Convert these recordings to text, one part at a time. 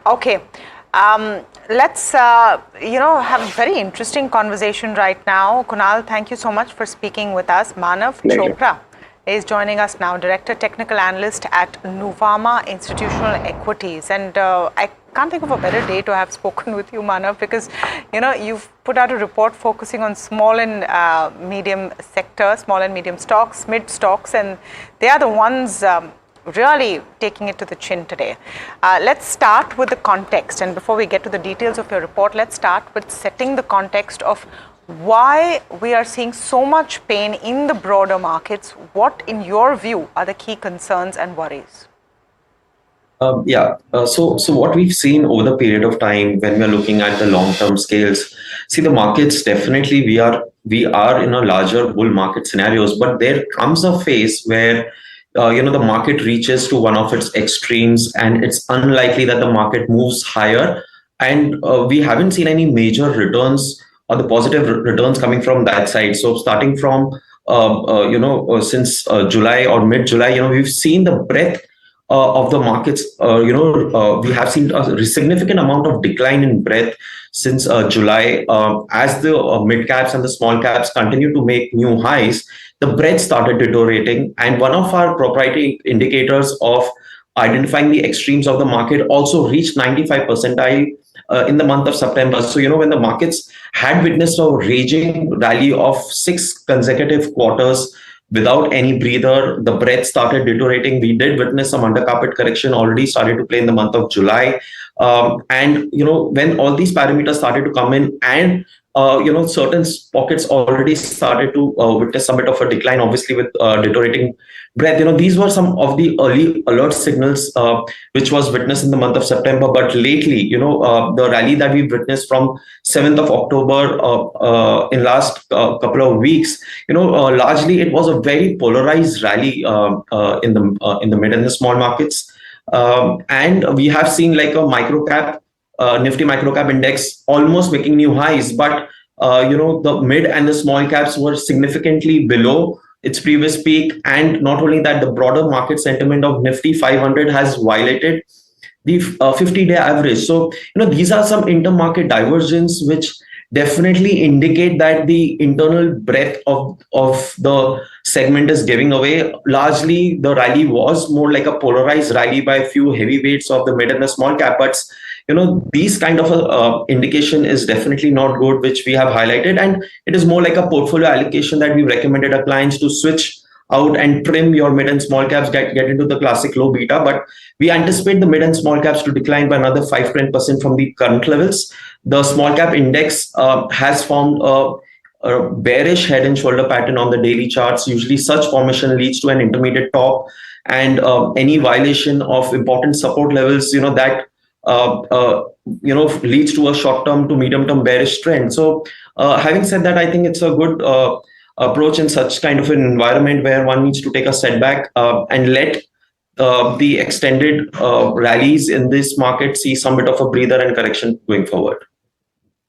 Okay. Let's, have a very interesting conversation right now. Kunal, thank you so much for speaking with us. Manav Pleasure. Chopra is joining us now, Director Technical Analyst at Nuvama Institutional Equities. And I can't think of a better day to have spoken with you, Manav, because, you've put out a report focusing on small and medium sector, small and medium stocks, mid stocks, and they are the ones really taking it to the chin today. Let's start with the context, and before we get to the details of your report, let's start with setting the context of why we are seeing so much pain in the broader markets. What, in your view, are the key concerns and worries? So what we've seen over the period of time when we're looking at the long-term scales, see the markets definitely we are in a larger bull market scenarios, but there comes a phase where the market reaches to one of its extremes, and it's unlikely that the market moves higher. And we haven't seen any major returns or the positive returns coming from that side. So starting from since July or mid-July, we've seen the breadth of the markets. We have seen a significant amount of decline in breadth since July. As the mid caps and the small caps continue to make new highs, the breadth started deteriorating. And one of our proprietary indicators of identifying the extremes of the market also reached 95 percentile in the month of September. So, when the markets had witnessed a raging rally of 6 consecutive quarters without any breather, the breadth started deteriorating. We did witness some undercarpet correction already started to play in the month of July. When all these parameters started to come in, and certain pockets already started to witness some bit of a decline, obviously with deteriorating breadth. These were some of the early alert signals which was witnessed in the month of September. But lately, the rally that we've witnessed from 7th of October in last couple of weeks, largely it was a very polarized rally in the mid and the small markets. And we have seen like a microcap, Nifty microcap index almost making new highs, but the mid and the small caps were significantly below its previous peak. And not only that, the broader market sentiment of Nifty 500 has violated the 50-day average. So, these are some intermarket divergence which definitely indicate that the internal breadth of the segment is giving away. Largely, the rally was more like a polarized rally by a few heavyweights of the mid and the small cap. But these kind of indication is definitely not good, which we have highlighted, and it is more like a portfolio allocation that we recommended our clients to switch out and trim your mid and small caps, get into the classic low beta. But we anticipate the mid and small caps to decline by another 5-10% from the current levels. The small cap index has formed a bearish head and shoulder pattern on the daily charts. Usually such formation leads to an intermediate top, and any violation of important support levels, that leads to a short-term to medium-term bearish trend. So having said that, I think it's a good approach in such kind of an environment where one needs to take a setback and let the extended rallies in this market see some bit of a breather and correction going forward.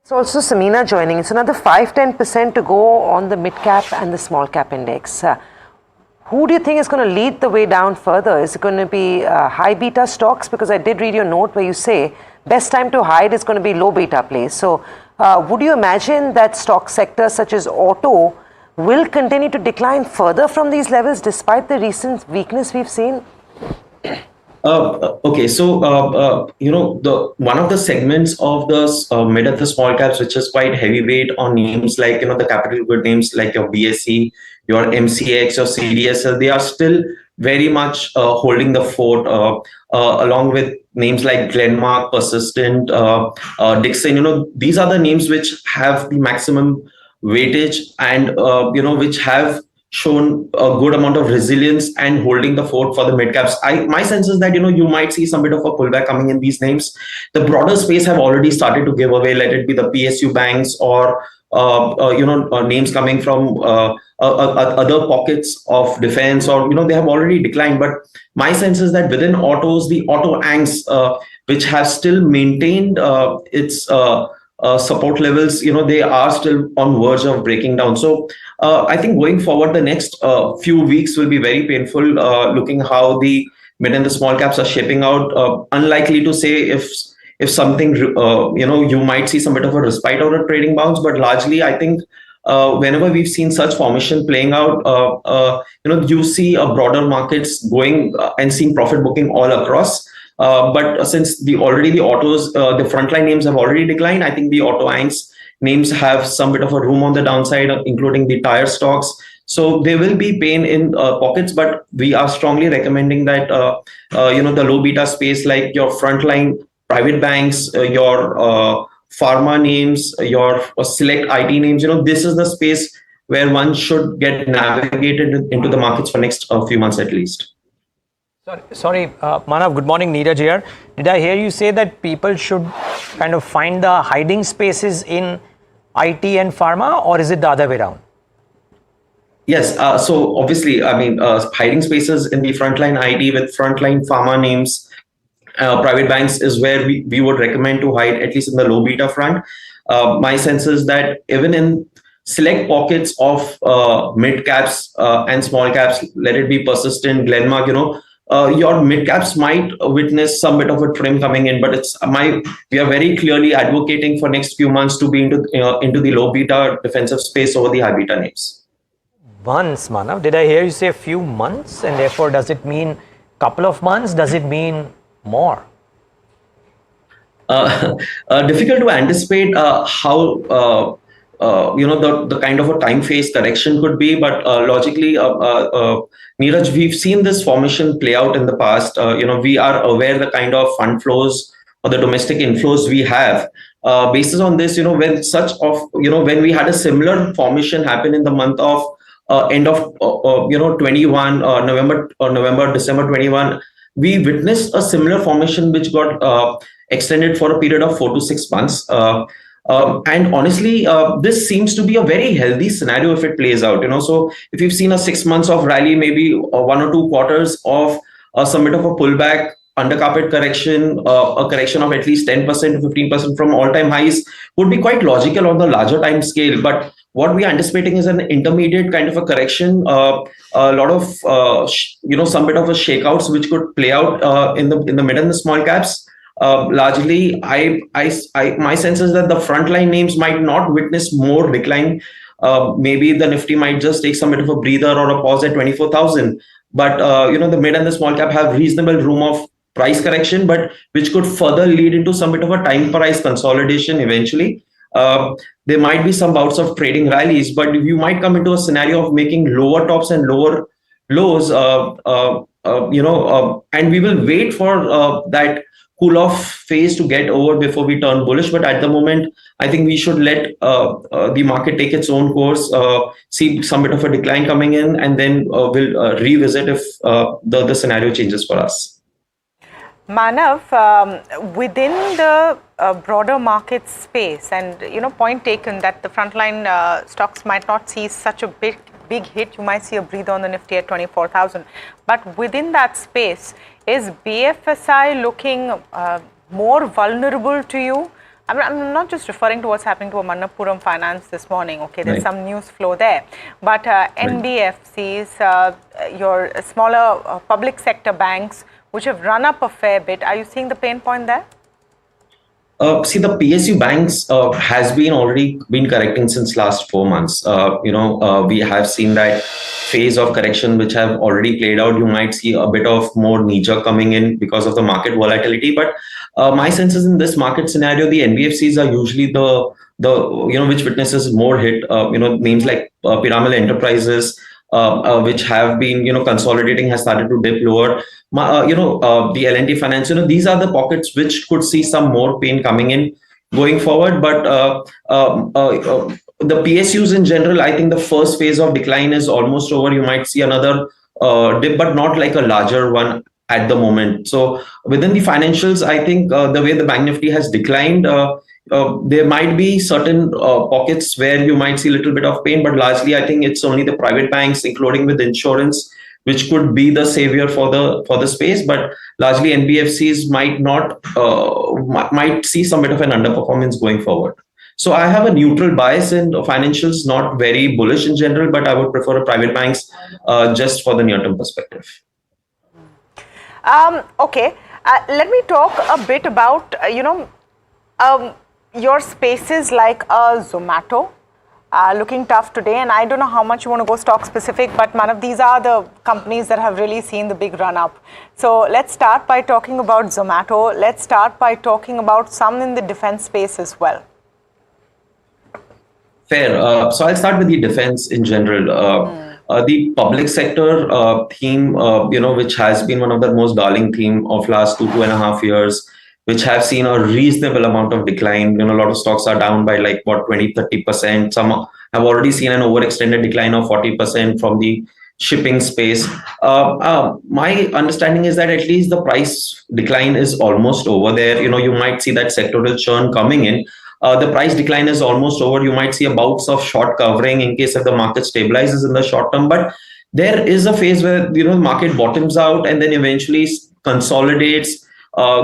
It's also Samina joining. It's another 5-10% to go on the mid cap and the small cap index. Who do you think is going to lead the way down further? Is it going to be high beta stocks? Because I did read your note where you say best time to hide is going to be low beta plays. So would you imagine that stock sectors such as auto will continue to decline further from these levels despite the recent weakness we've seen? Okay, so the one of the segments of the mid and the small caps, which is quite heavyweight on names like the capital good names like your BSE, your MCX, your CDSL, they are still very much holding the fort, along with names like Glenmark, Persistent, Dixon. These are the names which have the maximum weightage and which have shown a good amount of resilience and holding the fort for the mid caps. My sense is that you might see some bit of a pullback coming in these names. The broader space have already started to give away, let it be the PSU banks or names coming from other pockets of defense, or they have already declined. But my sense is that within autos, the auto angs which have still maintained its support levels, they are still on verge of breaking down. So I think going forward, the next few weeks will be very painful, looking how the mid and the small caps are shaping out. Unlikely to say if if something, you might see some bit of a respite or a trading bounce. But largely, I think whenever we've seen such formation playing out, you see a broader markets going and seeing profit booking all across. But since the autos, the frontline names have already declined, I think the auto anchors names have some bit of a room on the downside, including the tire stocks. So there will be pain in pockets, but we are strongly recommending that the low beta space, like your frontline private banks, your pharma names, your select IT names. This is the space where one should get navigated into the markets for next few months at least. Sorry, Manav, good morning, Neeraj here. Did I hear you say that people should kind of find the hiding spaces in IT and pharma, or is it the other way around? Yes, so obviously, I mean, hiding spaces in the frontline IT with frontline pharma names, private banks is where we would recommend to hide, at least in the low beta front. My sense is that even in select pockets of mid caps and small caps, let it be Persistent, Glenmark, your mid caps might witness some bit of a trim coming in, but we are very clearly advocating for next few months to be into the low beta defensive space over the high beta names. Months, Manav. Did I hear you say a few months? And therefore, does it mean couple of months? Does it mean more? Difficult to anticipate how the kind of a time phase correction could be, but logically, Neeraj, we've seen this formation play out in the past. We are aware the kind of fund flows or the domestic inflows we have. Basis on this, when we had a similar formation happen in the month of end of 21 November, December 21, we witnessed a similar formation which got extended for a period of 4 to 6 months. And honestly, this seems to be a very healthy scenario if it plays out. So if you've seen a 6 months of rally, maybe 1 or 2 quarters of some bit of a pullback, undercarpet correction, a correction of at least 10% to 15% from all-time highs would be quite logical on the larger time scale. But what we are anticipating is an intermediate kind of a correction, a lot of some bit of a shakeouts which could play out in the mid and the small caps. Largely, my sense is that the frontline names might not witness more decline. Maybe the Nifty might just take some bit of a breather or a pause at 24,000. But the mid and the small cap have reasonable room of price correction, but which could further lead into some bit of a time price consolidation eventually. There might be some bouts of trading rallies, but you might come into a scenario of making lower tops and lower lows. And we will wait for that cool off phase to get over before we turn bullish. But at the moment, I think we should let the market take its own course, see some bit of a decline coming in, and then we'll revisit if the scenario changes for us. Manav, within the broader market space, and point taken that the frontline stocks might not see such a big hit, you might see a breather on the Nifty at 24,000. But within that space, is BFSI looking more vulnerable to you? I'm not just referring to what's happening to Manappuram Finance this morning. Okay, there's some news flow there. But NBFCs, your smaller public sector banks, which have run up a fair bit, are you seeing the pain point there? See, the PSU banks has already been correcting since last 4 months. We have seen that phase of correction which have already played out. You might see a bit of more knee-jerk coming in because of the market volatility. But my sense is in this market scenario, the NBFCs are usually the which witnesses more hit. Names like Piramal Enterprises, which have been consolidating, has started to dip lower. The L&T Finance, these are the pockets which could see some more pain coming in going forward. But the PSUs in general, I think the first phase of decline is almost over. You might see another dip, but not like a larger one at the moment. So within the financials, I think the way the Bank Nifty has declined, there might be certain pockets where you might see a little bit of pain, but largely I think it's only the private banks, including with insurance, which could be the savior for the space. But largely NBFCs might see some bit of an underperformance going forward. So I have a neutral bias in financials, not very bullish in general, but I would prefer private banks just for the near-term perspective. Okay. Let me talk a bit about, your spaces like Zomato. Looking tough today, and I don't know how much you want to go stock specific, but Manav, these are the companies that have really seen the big run up. So let's start by talking about Zomato. Let's start by talking about some in the defense space as well. Fair. So I'll start with the defense in general. The public sector theme, which has been one of the most darling theme of last 2.5 years, which have seen a reasonable amount of decline. A lot of stocks are down by like 20-30%. Some have already seen an overextended decline of 40% from the shipping space. My understanding is that at least the price decline is almost over there. You might see that sectoral churn coming in. The price decline is almost over. You might see a bouts of short covering in case if the market stabilizes in the short term. But there is a phase where the market bottoms out and then eventually consolidates,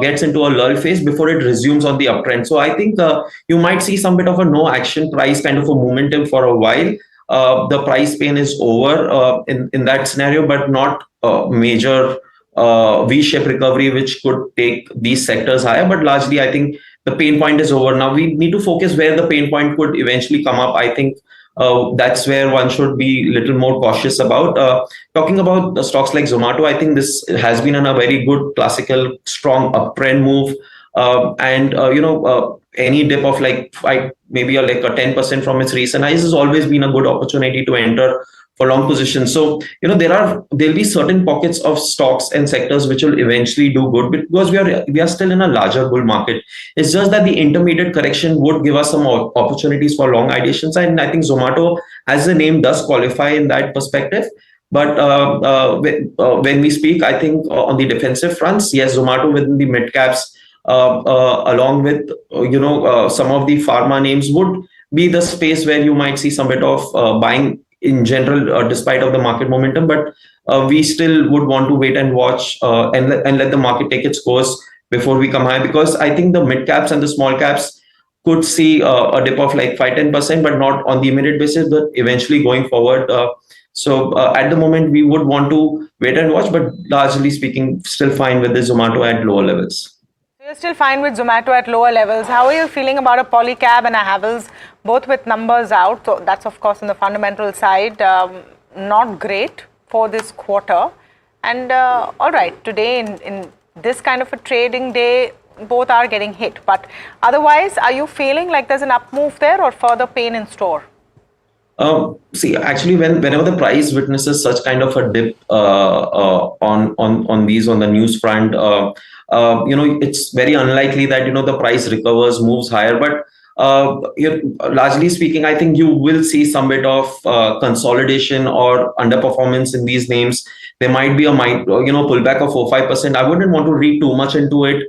gets into a lull phase before it resumes on the uptrend. So I think you might see some bit of a no action price kind of a momentum for a while. The price pain is over in that scenario, but not major V-shaped recovery, which could take these sectors higher. But largely, I think the pain point is over. Now we need to focus where the pain point could eventually come up. I think that's where one should be a little more cautious about. Talking about the stocks like Zomato, I think this has been on a very good classical strong uptrend move. Any dip of maybe like a 10% from its recent highs has always been a good opportunity to enter for long positions. So, there'll be certain pockets of stocks and sectors which will eventually do good because we are still in a larger bull market. It's just that the intermediate correction would give us some opportunities for long ideations. And I think Zomato, as the name, does qualify in that perspective. But when we speak, I think on the defensive fronts, yes, Zomato within the mid caps, along with, some of the pharma names would be the space where you might see some bit of buying in general, despite of the market momentum, but we still would want to wait and watch and let the market take its course before we come high, because I think the mid caps and the small caps could see a dip of like 5-10%, but not on the immediate basis, but eventually going forward. So at the moment, we would want to wait and watch, but largely speaking, still fine with the Zomato at lower levels. You're still fine with Zomato at lower levels. How are you feeling about a Polycab and a Havells, both with numbers out? So that's, of course, on the fundamental side, not great for this quarter. And all right, today in this kind of a trading day, both are getting hit. But otherwise, are you feeling like there's an up move there or further pain in store? See, actually, whenever the price witnesses such kind of a dip on the news front, it's very unlikely that the price recovers, moves higher. But largely speaking, I think you will see some bit of consolidation or underperformance in these names. There might be a pullback of 4-5%. I wouldn't want to read too much into it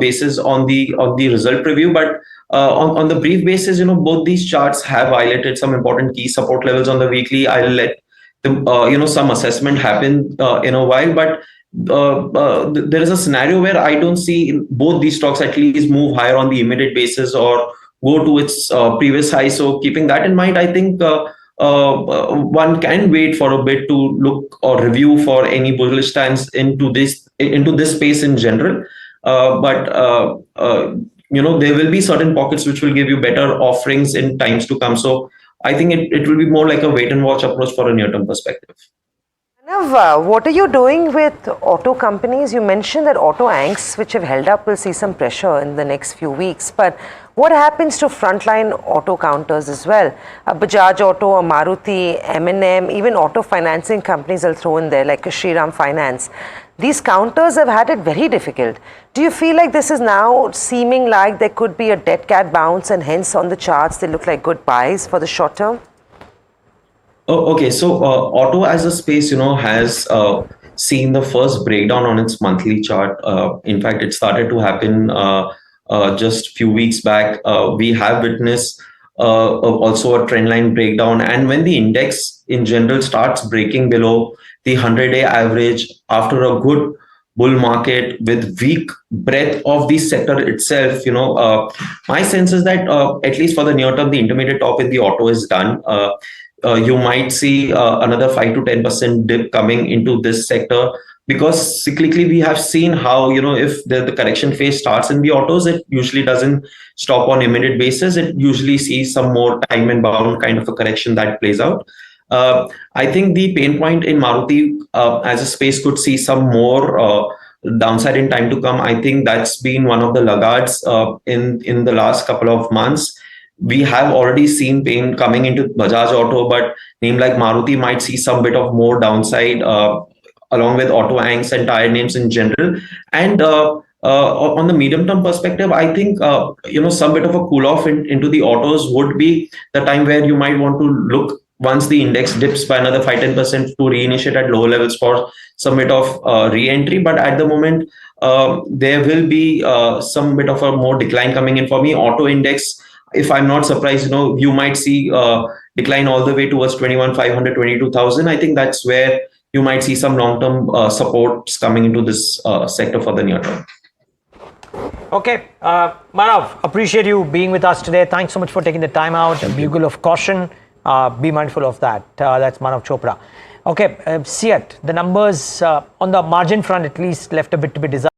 basis on the result preview, but on the brief basis, both these charts have highlighted some important key support levels on the weekly. I'll let some assessment happen in a while, but there is a scenario where I don't see both these stocks at least move higher on the immediate basis or go to its previous high. So keeping that in mind, I think one can wait for a bit to look or review for any bullish stance into this space in general. But there will be certain pockets which will give you better offerings in times to come. So I think it will be more like a wait and watch approach for a near-term perspective. Manav, what are you doing with auto companies? You mentioned that auto anchs, which have held up, will see some pressure in the next few weeks. But what happens to frontline auto counters as well? Bajaj Auto, Maruti, M&M, even auto financing companies will throw in there, like Shriram Finance. These counters have had it very difficult. Do you feel like this is now seeming like there could be a dead cat bounce, and hence on the charts they look like good buys for the short term? Oh, okay. So auto as a space, has seen the first breakdown on its monthly chart. In fact, it started to happen just a few weeks back. We have witnessed also a trend line breakdown. And when the index in general starts breaking below the 100-day average after a good bull market with weak breadth of the sector itself, my sense is that at least for the near term, the intermediate top in the auto is done. You might see another 5 to 10% dip coming into this sector because cyclically we have seen how, if the correction phase starts in the autos, it usually doesn't stop on immediate basis. It usually sees some more time and bound kind of a correction that plays out. I think the pain point in Maruti as a space could see some more downside in time to come. I think that's been one of the laggards in the last couple of months. We have already seen pain coming into Bajaj Auto, but name like Maruti might see some bit of more downside along with auto anchors and tire names in general. And on the medium term perspective, I think some bit of a cool off into the autos would be the time where you might want to look once the index dips by another 5-10% to reinitiate at lower levels for some bit of re-entry. But at the moment, there will be some bit of a more decline coming in for me. Auto index, if I'm not surprised, you might see decline all the way towards 21,500, 22,000. I think that's where you might see some long-term supports coming into this sector for the near term. Okay, Manav, appreciate you being with us today. Thanks so much for taking the time out. A bugle of caution. Be mindful of that. That's Manav Chopra. Okay, see it. The numbers on the margin front at least left a bit to be desired.